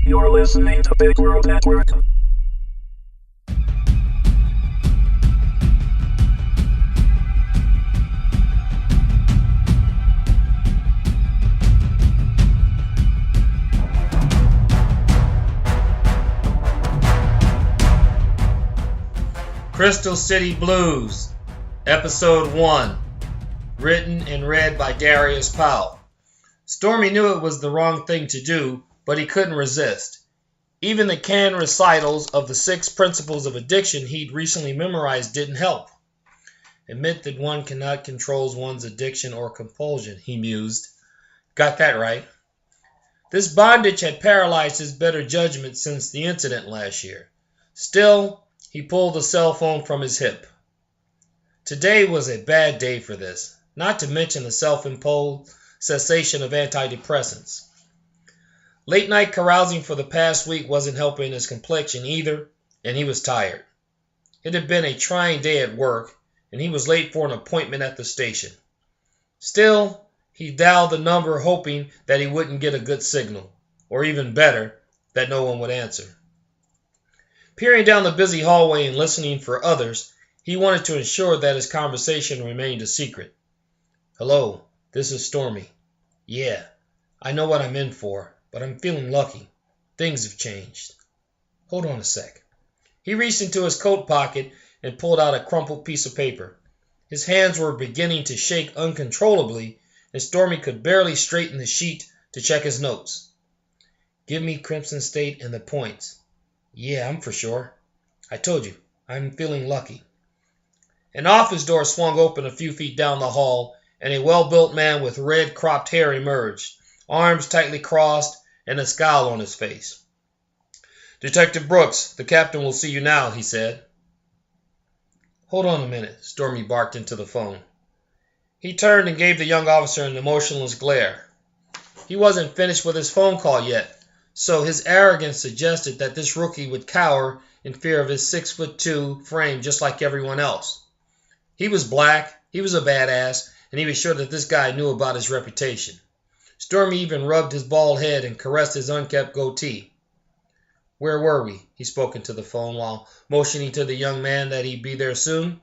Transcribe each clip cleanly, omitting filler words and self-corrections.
You're listening to Big World Network. Crystal City Blues, Episode 1, written and read by Darius Powell. Stormy knew it was the wrong thing to do, but he couldn't resist. Even the canned recitals of the 6 principles of addiction he'd recently memorized didn't help. Admit that one cannot control one's addiction or compulsion, he mused. Got that right. This bondage had paralyzed his better judgment since the incident last year. Still, he pulled the cell phone from his hip. Today was a bad day for this, not to mention the self-imposed cessation of antidepressants. Late-night carousing for the past week wasn't helping his complexion either, and he was tired. It had been a trying day at work, and he was late for an appointment at the station. Still, he dialed the number hoping that he wouldn't get a good signal, or even better, that no one would answer. Peering down the busy hallway and listening for others, he wanted to ensure that his conversation remained a secret. Hello, this is Stormy. Yeah, I know what I'm in for, but I'm feeling lucky. Things have changed. Hold on a sec. He reached into his coat pocket and pulled out a crumpled piece of paper. His hands were beginning to shake uncontrollably, and Stormy could barely straighten the sheet to check his notes. Give me Crimson State and the points. Yeah, I'm for sure. I told you, I'm feeling lucky. An office door swung open a few feet down the hall, and a well-built man with red cropped hair emerged, arms tightly crossed and a scowl on his face. Detective Brooks, the captain will see you now, he said. Hold on a minute, Stormy barked into the phone. He turned and gave the young officer an emotionless glare. He wasn't finished with his phone call yet, so his arrogance suggested that this rookie would cower in fear of his 6'2" frame just like everyone else. He was black, he was a badass, and he was sure that this guy knew about his reputation. Stormy even rubbed his bald head and caressed his unkempt goatee. Where were we? He spoke into the phone while motioning to the young man that he'd be there soon.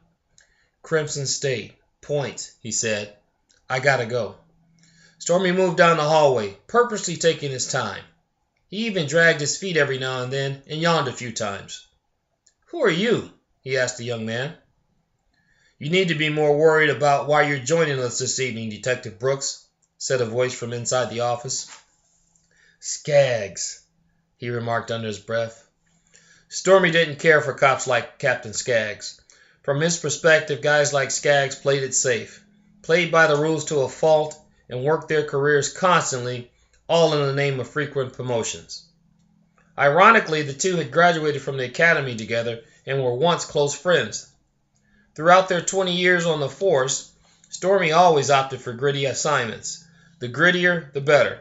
Crimson State. Points, he said. I gotta go. Stormy moved down the hallway, purposely taking his time. He even dragged his feet every now and then and yawned a few times. Who are you? He asked the young man. You need to be more worried about why you're joining us this evening, Detective Brooks, said a voice from inside the office. Skaggs, he remarked under his breath. Stormy didn't care for cops like Captain Skaggs. From his perspective, guys like Skaggs played it safe, played by the rules to a fault, and worked their careers constantly, all in the name of frequent promotions. Ironically, the two had graduated from the academy together and were once close friends. Throughout their 20 years on the force, Stormy always opted for gritty assignments. The grittier, the better.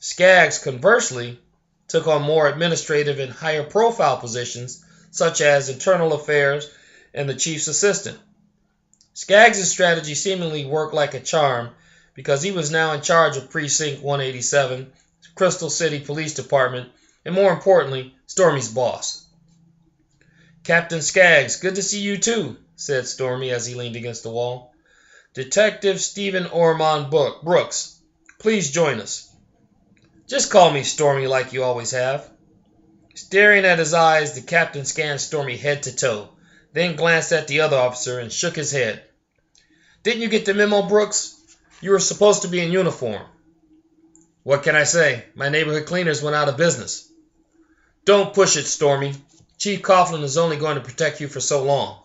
Skaggs, conversely, took on more administrative and higher profile positions, such as internal affairs and the chief's assistant. Skaggs' strategy seemingly worked like a charm because he was now in charge of Precinct 187, Crystal City Police Department, and more importantly, Stormy's boss. Captain Skaggs, good to see you too, said Stormy as he leaned against the wall. Detective Stephen Ormond Brooks, please join us. Just call me Stormy like you always have. Staring at his eyes, the captain scanned Stormy head to toe, then glanced at the other officer and shook his head. Didn't you get the memo, Brooks? You were supposed to be in uniform. What can I say? My neighborhood cleaners went out of business. Don't push it, Stormy. Chief Coughlin is only going to protect you for so long.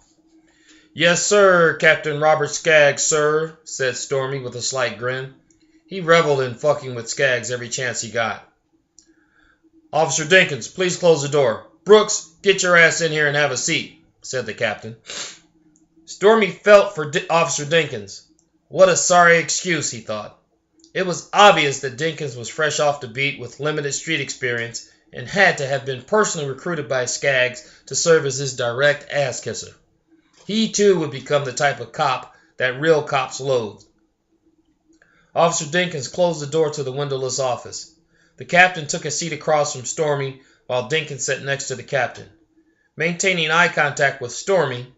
Yes, sir, Captain Robert Skaggs, sir, said Stormy with a slight grin. He reveled in fucking with Skaggs every chance he got. Officer Dinkins, please close the door. Brooks, get your ass in here and have a seat, said the captain. Stormy felt for Officer Dinkins. What a sorry excuse, he thought. It was obvious that Dinkins was fresh off the beat with limited street experience and had to have been personally recruited by Skaggs to serve as his direct ass-kisser. He too would become the type of cop that real cops loathed. Officer Dinkins closed the door to the windowless office. The captain took a seat across from Stormy while Dinkins sat next to the captain. Maintaining eye contact with Stormy,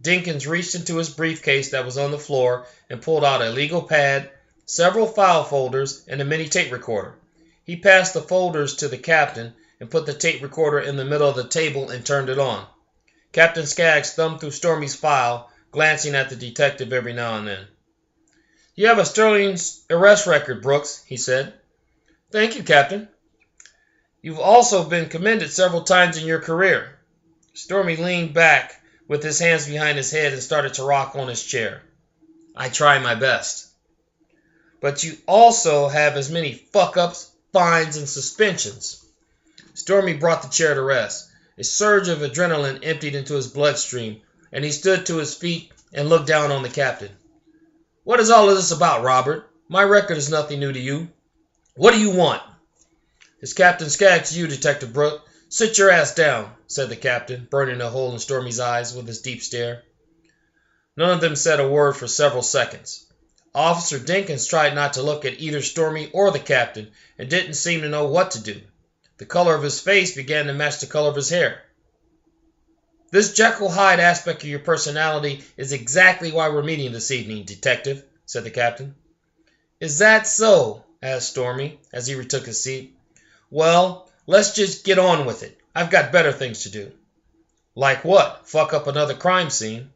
Dinkins reached into his briefcase that was on the floor and pulled out a legal pad, several file folders, and a mini tape recorder. He passed the folders to the captain and put the tape recorder in the middle of the table and turned it on. Captain Skaggs thumbed through Stormy's file, glancing at the detective every now and then. "You have a sterling arrest record, Brooks," he said. "Thank you, Captain. You've also been commended several times in your career." Stormy leaned back with his hands behind his head and started to rock on his chair. "I try my best." "But you also have as many fuck-ups, fines, and suspensions." Stormy brought the chair to rest. A surge of adrenaline emptied into his bloodstream, and he stood to his feet and looked down on the captain. "What is all of this about, Robert? My record is nothing new to you. What do you want?" "It's Captain Skaggs to you, Detective Brooks. Sit your ass down," said the captain, burning a hole in Stormy's eyes with his deep stare. None of them said a word for several seconds. Officer Dinkins tried not to look at either Stormy or the captain and didn't seem to know what to do. The color of his face began to match the color of his hair. "This Jekyll Hyde aspect of your personality is exactly why we're meeting this evening, Detective," said the captain. "Is that so?" asked Stormy as he retook his seat. "Well, let's just get on with it. I've got better things to do." "Like what? Fuck up another crime scene?"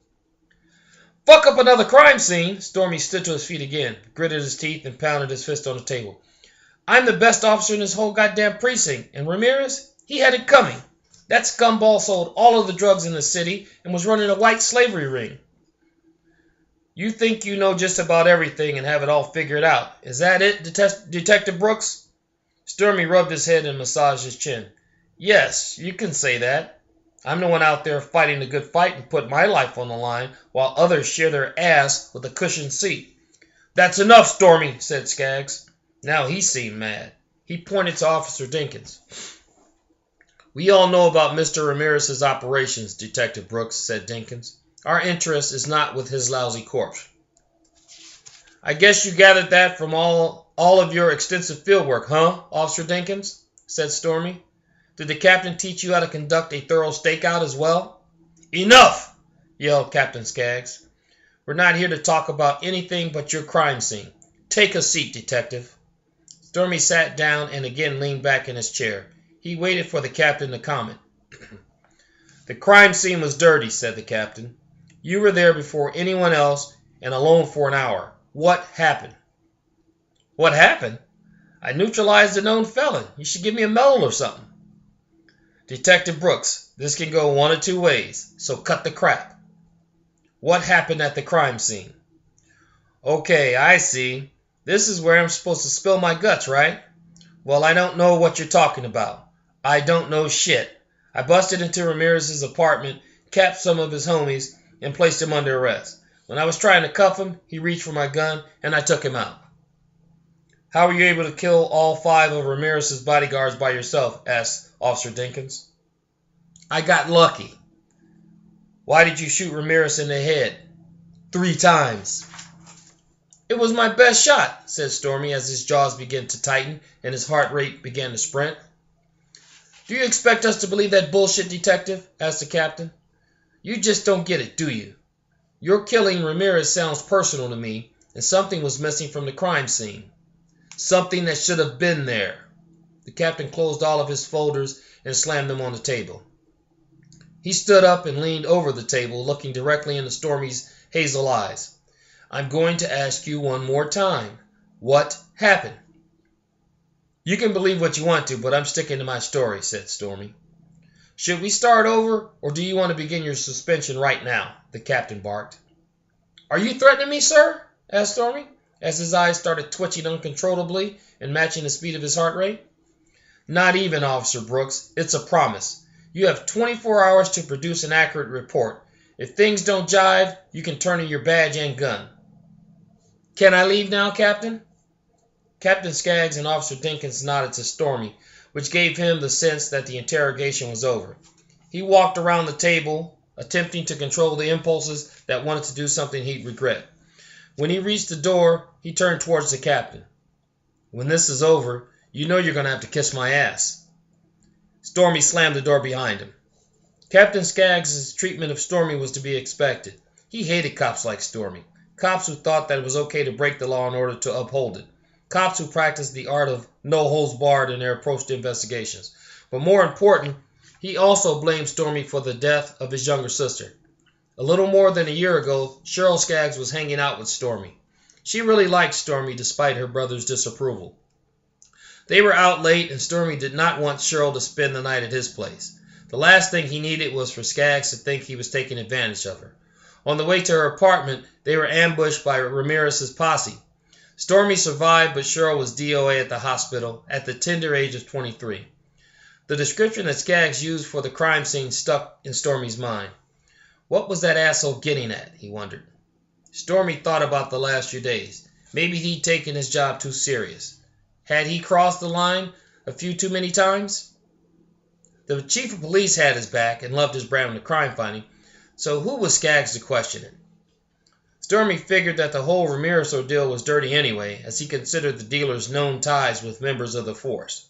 "Fuck up another crime scene?" Stormy stood to his feet again, gritted his teeth, and pounded his fist on the table. "I'm the best officer in this whole goddamn precinct, and Ramirez, he had it coming. That scumball sold all of the drugs in the city and was running a white slavery ring." "You think you know just about everything and have it all figured out. Is that it, Detective Brooks?" Stormy rubbed his head and massaged his chin. "Yes, you can say that. I'm the one out there fighting the good fight and put my life on the line while others share their ass with a cushioned seat." "That's enough, Stormy," said Skaggs. Now he seemed mad. He pointed to Officer Dinkins. "We all know about Mr. Ramirez's operations, Detective Brooks," said Dinkins. "Our interest is not with his lousy corpse." "I guess you gathered that from all of your extensive field work, huh, Officer Dinkins?" said Stormy. "Did the captain teach you how to conduct a thorough stakeout as well?" "Enough!" yelled Captain Skaggs. "We're not here to talk about anything but your crime scene. Take a seat, Detective." Stormy sat down and again leaned back in his chair. He waited for the captain to comment. "The crime scene was dirty," said the captain. "You were there before anyone else and alone for an hour. What happened?" "What happened? I neutralized a known felon. You should give me a medal or something." "Detective Brooks, this can go one of two ways, so cut the crap. What happened at the crime scene?" "Okay, I see. This is where I'm supposed to spill my guts, right? Well, I don't know what you're talking about. I don't know shit. I busted into Ramirez's apartment, capped some of his homies, and placed him under arrest. When I was trying to cuff him, he reached for my gun, and I took him out." "How were you able to kill all 5 of Ramirez's bodyguards by yourself?" asked Officer Dinkins. "I got lucky." "Why did you shoot Ramirez in the head?" 3 times. "It was my best shot," said Stormy as his jaws began to tighten and his heart rate began to sprint. "Do you expect us to believe that bullshit, Detective?" asked the captain. "You just don't get it, do you? Your killing Ramirez sounds personal to me, and something was missing from the crime scene. Something that should have been there." The captain closed all of his folders and slammed them on the table. He stood up and leaned over the table, looking directly into Stormy's hazel eyes. "I'm going to ask you one more time. What happened?" "You can believe what you want to, but I'm sticking to my story," said Stormy. "Should we start over, or do you want to begin your suspension right now?" the captain barked. "Are you threatening me, sir?" asked Stormy, as his eyes started twitching uncontrollably and matching the speed of his heart rate. "Not even, Officer Brooks. It's a promise. You have 24 hours to produce an accurate report. If things don't jive, you can turn in your badge and gun." "Can I leave now, Captain?" Captain Skaggs and Officer Dinkins nodded to Stormy, which gave him the sense that the interrogation was over. He walked around the table, attempting to control the impulses that wanted to do something he'd regret. When he reached the door, he turned towards the captain. "When this is over, You know you're going to have to kiss my ass." Stormy slammed the door behind him. Captain Skaggs' treatment of Stormy was to be expected. He hated cops like Stormy. Cops who thought that it was okay to break the law in order to uphold it. Cops who practiced the art of no holds barred in their approach to investigations. But more important, he also blamed Stormy for the death of his younger sister. A little more than a year ago, Cheryl Skaggs was hanging out with Stormy. She really liked Stormy despite her brother's disapproval. They were out late, and Stormy did not want Cheryl to spend the night at his place. The last thing he needed was for Skaggs to think he was taking advantage of her. On the way to her apartment, they were ambushed by Ramirez's posse. Stormy survived, but Cheryl was DOA at the hospital at the tender age of 23. The description that Skaggs used for the crime scene stuck in Stormy's mind. What was that asshole getting at, he wondered. Stormy thought about the last few days. Maybe he'd taken his job too serious. Had he crossed the line a few too many times? The chief of police had his back and loved his brand of crime fighting, so who was Skaggs to question it? Stormy figured that the whole Ramirez ordeal was dirty anyway, as he considered the dealer's known ties with members of the force.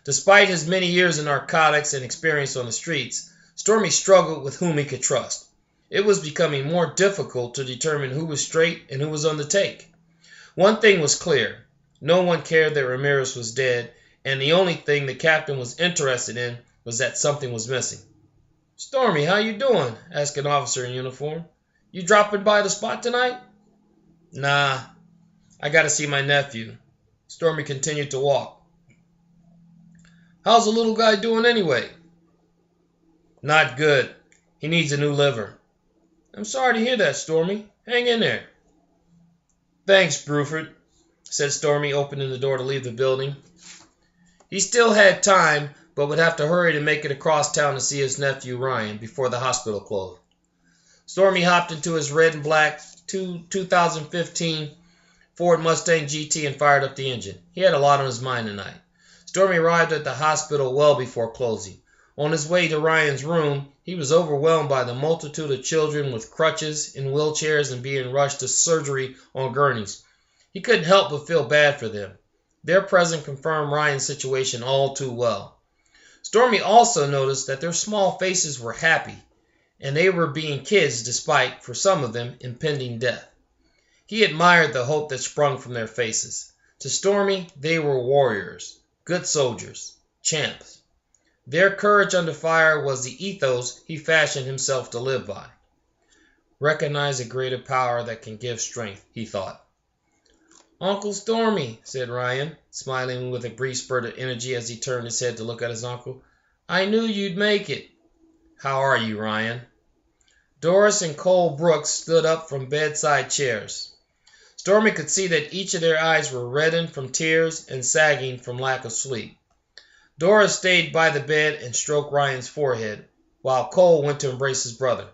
Despite his many years in narcotics and experience on the streets, Stormy struggled with whom he could trust. It was becoming more difficult to determine who was straight and who was on the take. One thing was clear. No one cared that Ramirez was dead, and the only thing the captain was interested in was that something was missing. "Stormy, how you doing?" asked an officer in uniform. "You dropping by the spot tonight?" "Nah, I gotta see my nephew." Stormy continued to walk. "How's the little guy doing anyway?" "Not good. He needs a new liver." "I'm sorry to hear that, Stormy. Hang in there." "Thanks, Bruford," said Stormy, opening the door to leave the building. He still had time, but would have to hurry to make it across town to see his nephew Ryan before the hospital closed. Stormy hopped into his red and black 2015 Ford Mustang GT and fired up the engine. He had a lot on his mind tonight. Stormy arrived at the hospital well before closing. On his way to Ryan's room, he was overwhelmed by the multitude of children with crutches, in wheelchairs, and being rushed to surgery on gurneys. He couldn't help but feel bad for them. Their presence confirmed Ryan's situation all too well. Stormy also noticed that their small faces were happy, and they were being kids despite, for some of them, impending death. He admired the hope that sprung from their faces. To Stormy, they were warriors, good soldiers, champs. Their courage under fire was the ethos he fashioned himself to live by. Recognize a greater power that can give strength, he thought. "Uncle Stormy," said Ryan, smiling with a brief spurt of energy as he turned his head to look at his uncle. "I knew you'd make it." "How are you, Ryan?" Doris and Cole Brooks stood up from bedside chairs. Stormy could see that each of their eyes were reddened from tears and sagging from lack of sleep. Doris stayed by the bed and stroked Ryan's forehead, while Cole went to embrace his brother.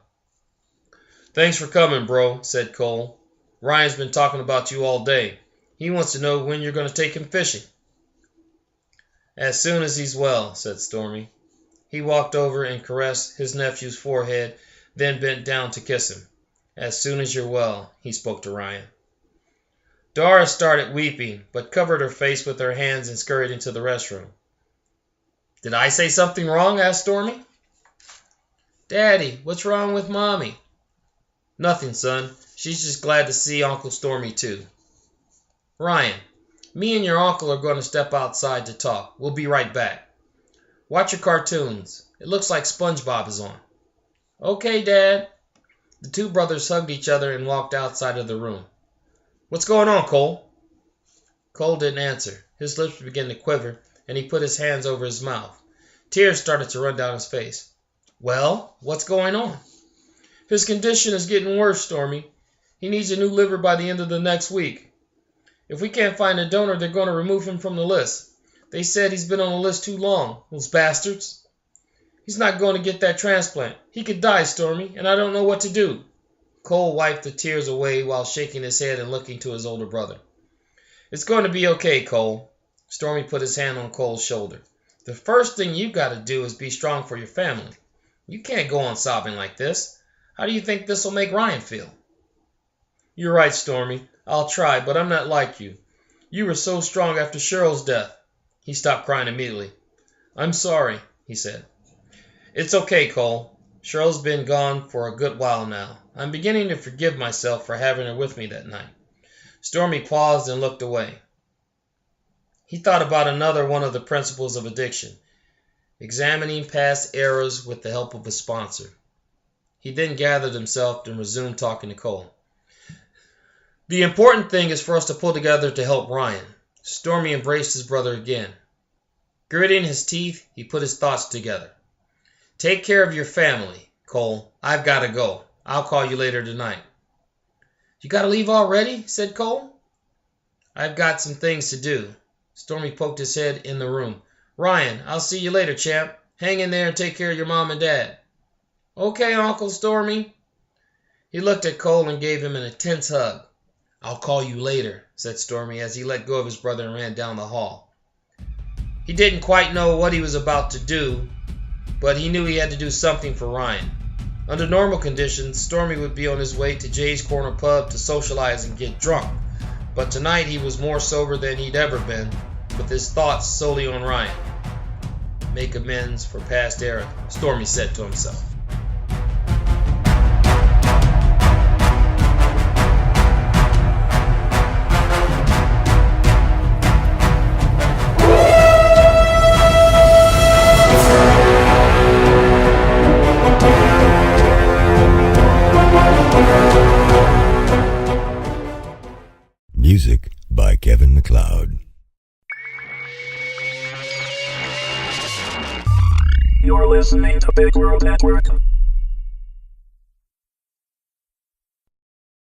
"Thanks for coming, bro," said Cole. "Ryan's been talking about you all day. He wants to know when you're going to take him fishing." "As soon as he's well," said Stormy. He walked over and caressed his nephew's forehead, then bent down to kiss him. "As soon as you're well," he spoke to Ryan. Doris started weeping, but covered her face with her hands and scurried into the restroom. "Did I say something wrong?" asked Stormy. "Daddy, what's wrong with Mommy?" "Nothing, son. She's just glad to see Uncle Stormy, too." "Ryan, me and your uncle are going to step outside to talk. We'll be right back. Watch your cartoons. It looks like SpongeBob is on." "Okay, Dad." The two brothers hugged each other and walked outside of the room. "What's going on, Cole?" Cole didn't answer. His lips began to quiver, and he put his hands over his mouth. Tears started to run down his face. "Well, what's going on?" "His condition is getting worse, Stormy. He needs a new liver by the end of the next week. If we can't find a donor, they're going to remove him from the list. They said he's been on the list too long, those bastards. He's not going to get that transplant. He could die, Stormy, and I don't know what to do." Cole wiped the tears away while shaking his head and looking to his older brother. "It's going to be okay, Cole." Stormy put his hand on Cole's shoulder. "The first thing you've got to do is be strong for your family. You can't go on sobbing like this. How do you think this will make Ryan feel?" "You're right, Stormy. I'll try, but I'm not like you. You were so strong after Cheryl's death." He stopped crying immediately. "I'm sorry," he said. "It's okay, Cole. Cheryl's been gone for a good while now. I'm beginning to forgive myself for having her with me that night." Stormy paused and looked away. He thought about another one of the principles of addiction, examining past errors with the help of a sponsor. He then gathered himself and resumed talking to Cole. "The important thing is for us to pull together to help Ryan." Stormy embraced his brother again. Gritting his teeth, he put his thoughts together. "Take care of your family, Cole. I've got to go. I'll call you later tonight." "You got to leave already?" said Cole. "I've got some things to do." Stormy poked his head in the room. "Ryan, I'll see you later, champ. Hang in there and take care of your mom and dad." "Okay, Uncle Stormy." He looked at Cole and gave him an intense hug. "I'll call you later," said Stormy as he let go of his brother and ran down the hall. He didn't quite know what he was about to do, but he knew he had to do something for Ryan. Under normal conditions, Stormy would be on his way to Jay's Corner Pub to socialize and get drunk, but tonight he was more sober than he'd ever been, with his thoughts solely on Ryan. "Make amends for past error," Stormy said to himself. Music by Kevin MacLeod. You're listening to Big World Network.